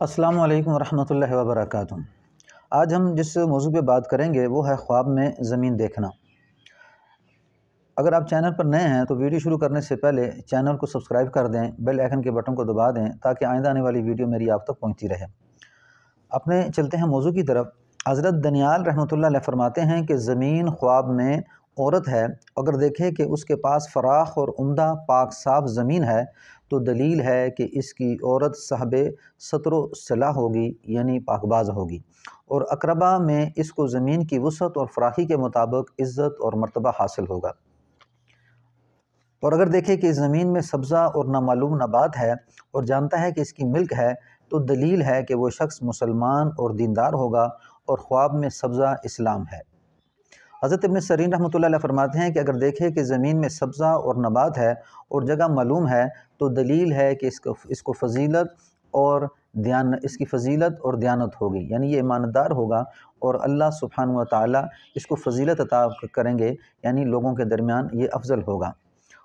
السلام علیکم ورحمۃ اللہ وبرکاتہ۔ آج ہم جس موضوع پہ بات کریں گے وہ ہے خواب میں زمین دیکھنا۔ اگر آپ چینل پر نئے ہیں تو ویڈیو شروع کرنے سے پہلے چینل کو سبسکرائب کر دیں، بیل آئیکن کے بٹن کو دبا دیں تاکہ آئندہ آنے والی ویڈیو میری آپ تک پہنچتی رہے۔ اپنے چلتے ہیں موضوع کی طرف۔ حضرت دانیال رحمۃ اللہ علیہ فرماتے ہیں کہ زمین خواب میں عورت ہے، اگر دیکھے کہ اس کے پاس فراخ اور عمدہ پاک صاف زمین ہے تو دلیل ہے کہ اس کی عورت صاحب ستر و صلاح ہوگی، یعنی پاک باز ہوگی، اور اقربا میں اس کو زمین کی وسعت اور فراخی کے مطابق عزت اور مرتبہ حاصل ہوگا۔ اور اگر دیکھے کہ اس زمین میں سبزہ اور نامعلوم نبات ہے اور جانتا ہے کہ اس کی ملک ہے تو دلیل ہے کہ وہ شخص مسلمان اور دیندار ہوگا، اور خواب میں سبزہ اسلام ہے۔ حضرت ابن سیرین رحمۃ اللہ علیہ فرماتے ہیں کہ اگر دیکھے کہ زمین میں سبزہ اور نبات ہے اور جگہ معلوم ہے تو دلیل ہے کہ اس کی فضیلت اور دیانت ہوگی، یعنی یہ ایماندار ہوگا اور اللہ سبحانہ و تعالیٰ اس کو فضیلت عطا کریں گے، یعنی لوگوں کے درمیان یہ افضل ہوگا۔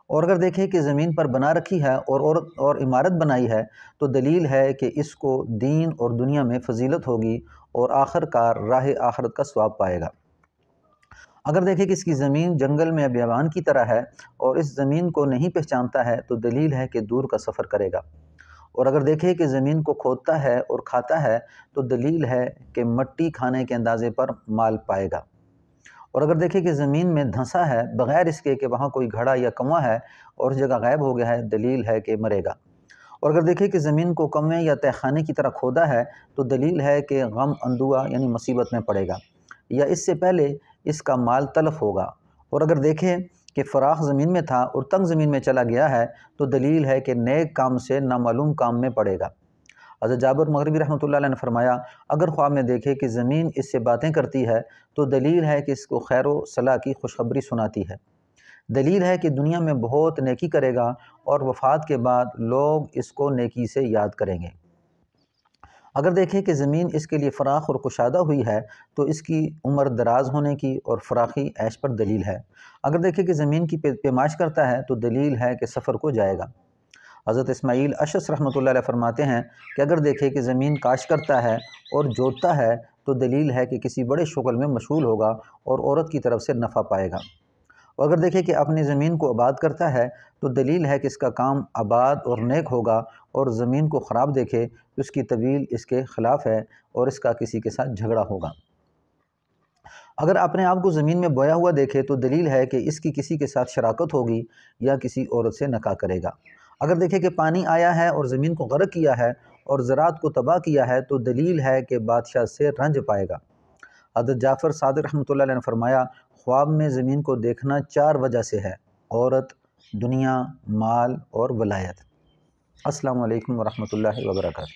اور اگر دیکھے کہ زمین پر بنا رکھی ہے اور عمارت بنائی ہے تو دلیل ہے کہ اس کو دین اور دنیا میں فضیلت ہوگی اور آخر کار راہ آخرت کا ثواب پائے گا۔ اگر دیکھے کہ اس کی زمین جنگل میں بیابان کی طرح ہے اور اس زمین کو نہیں پہچانتا ہے تو دلیل ہے کہ دور کا سفر کرے گا۔ اور اگر دیکھے کہ زمین کو کھودتا ہے اور کھاتا ہے تو دلیل ہے کہ مٹی کھانے کے اندازے پر مال پائے گا۔ اور اگر دیکھے کہ زمین میں دھنسا ہے بغیر اس کے کہ وہاں کوئی گھڑا یا کنواں ہے اور اس جگہ غائب ہو گیا ہے، دلیل ہے کہ مرے گا۔ اور اگر دیکھے کہ زمین کو کنویں یا تہ خانے کی طرح کھودا ہے تو دلیل ہے کہ غم اندوہ یعنی مصیبت میں پڑے گا، یا اس سے پہلے اس کا مال تلف ہوگا۔ اور اگر دیکھے کہ فراخ زمین میں تھا اور تنگ زمین میں چلا گیا ہے تو دلیل ہے کہ نیک کام سے نامعلوم کام میں پڑے گا۔ حضرت جابر مغربی رحمۃ اللہ علیہ نے فرمایا، اگر خواب میں دیکھے کہ زمین اس سے باتیں کرتی ہے تو دلیل ہے کہ اس کو خیر و صلاح کی خوشخبری سناتی ہے۔ دلیل ہے کہ دنیا میں بہت نیکی کرے گا اور وفات کے بعد لوگ اس کو نیکی سے یاد کریں گے۔ اگر دیکھے کہ زمین اس کے لیے فراخ اور کشادہ ہوئی ہے تو اس کی عمر دراز ہونے کی اور فراخی عیش پر دلیل ہے۔ اگر دیکھے کہ زمین کی پیمائش کرتا ہے تو دلیل ہے کہ سفر کو جائے گا۔ حضرت اسماعیل اشعث رحمۃ اللہ علیہ فرماتے ہیں کہ اگر دیکھے کہ زمین کاشت کرتا ہے اور جوتتا ہے تو دلیل ہے کہ کسی بڑے شغل میں مشغول ہوگا اور عورت کی طرف سے نفع پائے گا۔ اور اگر دیکھے کہ اپنی زمین کو آباد کرتا ہے تو دلیل ہے کہ اس کا کام آباد اور نیک ہوگا، اور زمین کو خراب دیکھے تو اس کی طویل اس کے خلاف ہے اور اس کا کسی کے ساتھ جھگڑا ہوگا۔ اگر اپنے آپ کو زمین میں بویا ہوا دیکھے تو دلیل ہے کہ اس کی کسی کے ساتھ شراکت ہوگی یا کسی عورت سے نکاح کرے گا۔ اگر دیکھے کہ پانی آیا ہے اور زمین کو غرق کیا ہے اور زراعت کو تباہ کیا ہے تو دلیل ہے کہ بادشاہ سے رنج پائے گا۔ حضرت جعفر صادق رحمۃ اللہ علیہ نے فرمایا، خواب میں زمین کو دیکھنا 4 وجہ سے ہے: عورت، دنیا، مال اور ولایت۔ السلام علیکم ورحمۃ اللہ وبرکاتہ۔